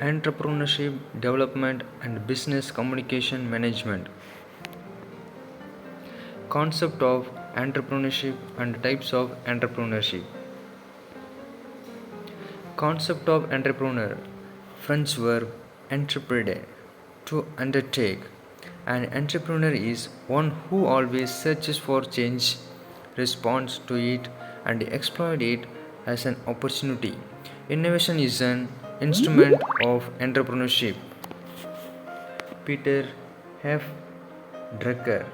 Entrepreneurship development and business communication management. Concept of entrepreneurship and types of entrepreneurship. Concept of entrepreneur. French verb entrepredre, to undertake. An entrepreneur is one who always searches for change, responds to it, and exploits it as an opportunity. Innovation is an instrument of entrepreneurship. Peter F Drucker.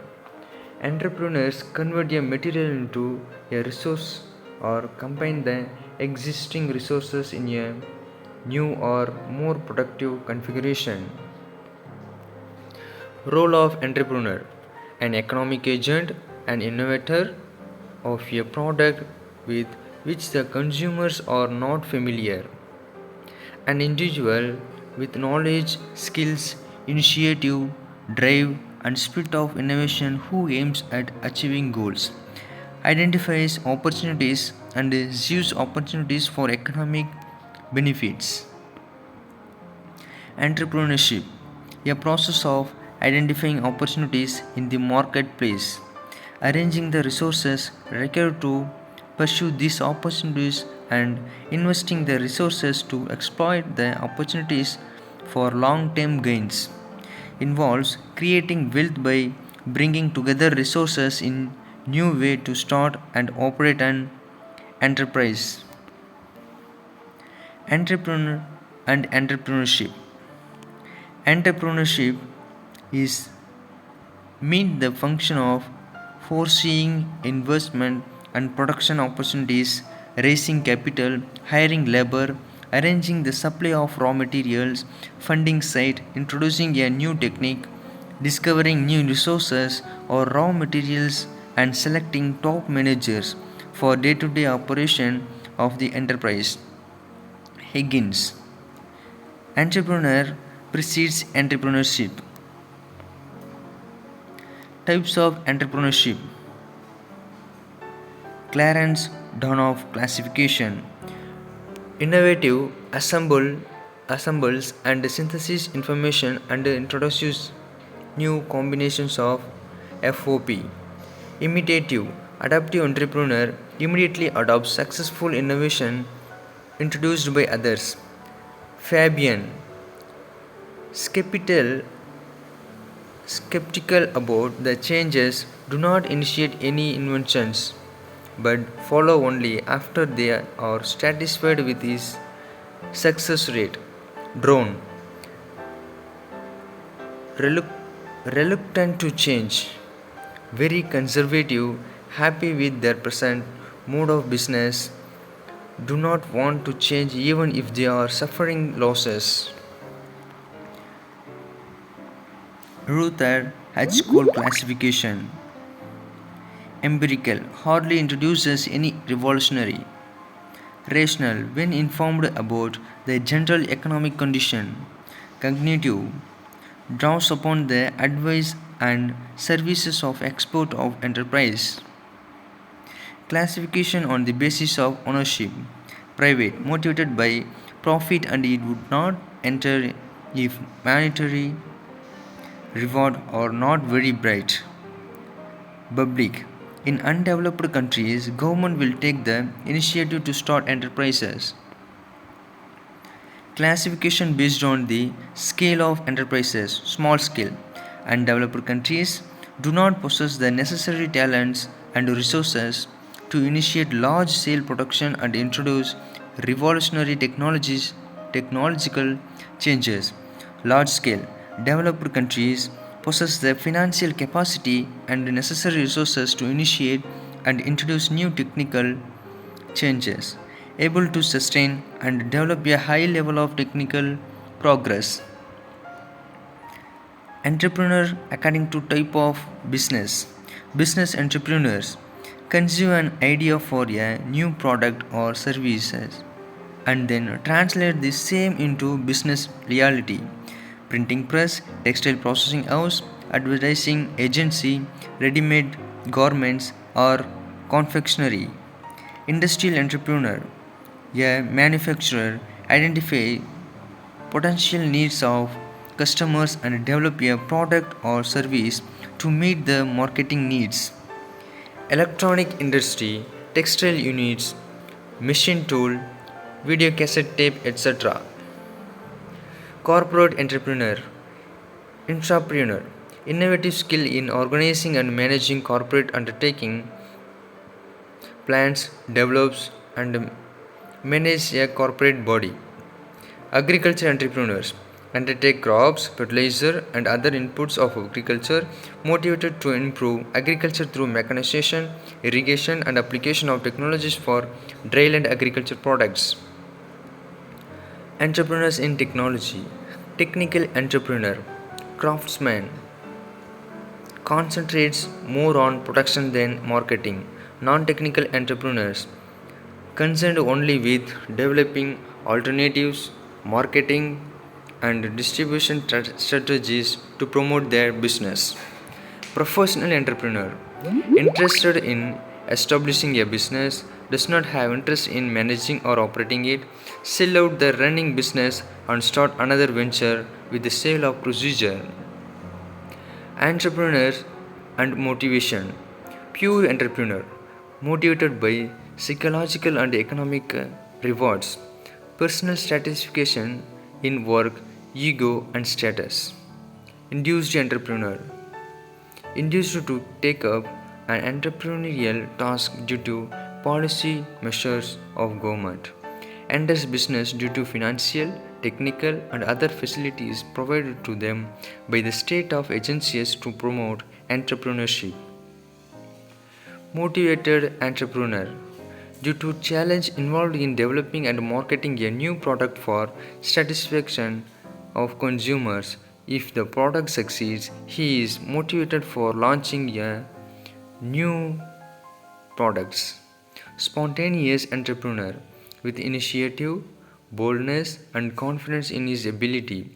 Entrepreneurs convert a material into a resource or combine the existing resources in a new or more productive configuration. Role of entrepreneur: an economic agent, an innovator of a product with which the consumers are not familiar. An individual with knowledge, skills, initiative, drive, and spirit of innovation who aims at achieving goals, identifies opportunities, and sees opportunities for economic benefits. Entrepreneurship, a process of identifying opportunities in the marketplace, arranging the resources required to pursue these opportunities, and investing the resources to exploit the opportunities for long term gains. Involves creating wealth by bringing together resources in new way to start and operate an enterprise. Entrepreneur and entrepreneurship. Entrepreneurship is mean the function of foreseeing investment and production opportunities, raising capital, hiring labor, arranging the supply of raw materials, funding site, introducing a new technique, discovering new resources or raw materials, and selecting top managers for day-to-day operation of the enterprise. Higgins. Entrepreneur precedes entrepreneurship. Types of entrepreneurship. Clarence Donoff classification. Innovative assembles and synthesizes information and introduces new combinations of FOP. Imitative adaptive entrepreneur immediately adopts successful innovation introduced by others. Fabian skeptical about the changes, do not initiate any inventions, but follow only after they are satisfied with his success rate. Drone reluctant to change, very conservative, happy with their present mode of business, do not want to change even if they are suffering losses. Ruther H. Cole classification. Empirical hardly introduces any revolutionary. Rational when informed about the general economic condition. Cognitive draws upon the advice and services of expert of enterprise. Classification on the basis of ownership. Private, motivated by profit, and it would not enter if monetary reward are not very bright. Public. In undeveloped countries, government will take the initiative to start enterprises. Classification based on the scale of enterprises, small scale. Undeveloped countries do not possess the necessary talents and resources to initiate large scale production and introduce revolutionary technological changes. Large scale developed countries possess the financial capacity and necessary resources to initiate and introduce new technical changes, able to sustain and develop a high level of technical progress. Entrepreneur according to type of business. Business entrepreneurs conceive an idea for a new product or services and then translate the same into business reality. Printing press, textile processing house, advertising agency, ready-made garments or confectionery. Industrial entrepreneur, a manufacturer, identify potential needs of customers and develop a product or service to meet the marketing needs. Electronic industry, textile units, machine tool, video cassette tape, etc. Corporate entrepreneur, innovative skill in organizing and managing corporate undertaking, plans, develops and manage a corporate body. Agriculture entrepreneurs undertake crops, fertilizer, and other inputs of agriculture, motivated to improve agriculture through mechanization, irrigation, and application of technologies for dryland agriculture products. Entrepreneurs in technology, technical entrepreneur, craftsman, concentrates more on production than marketing. Non technical entrepreneurs, concerned only with developing alternatives, marketing, and distribution strategies to promote their business. Professional entrepreneur, interested in establishing a business, does not have interest in managing or operating it, sell out the running business and start another venture with the sale of procedure. Entrepreneur and motivation, pure entrepreneur, motivated by psychological and economic rewards, personal satisfaction in work, ego, and status. Induced entrepreneur, induced to take up an entrepreneurial task due to policy measures of government, enters business due to financial, technical, and other facilities provided to them by the state of agencies to promote entrepreneurship. Motivated entrepreneur, due to challenge involved in developing and marketing a new product for satisfaction of consumers. If the product succeeds, he is motivated for launching a new products. Spontaneous entrepreneur, with initiative, boldness, and confidence in his ability,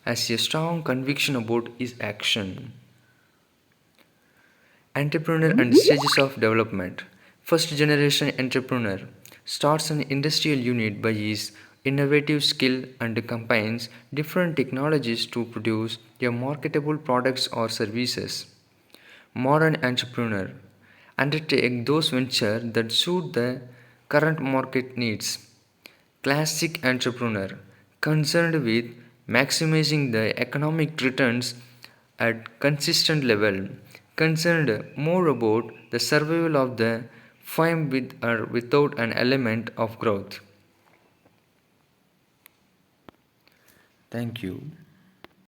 has a strong conviction about his action. Entrepreneur and stages of development. First generation entrepreneur starts an industrial unit by his innovative skill and combines different technologies to produce a marketable products or services. Modern entrepreneur undertake those ventures that suit the current market needs. Classic entrepreneur concerned with maximizing the economic returns at consistent level, concerned more about the survival of the firm with or without an element of growth. Thank you.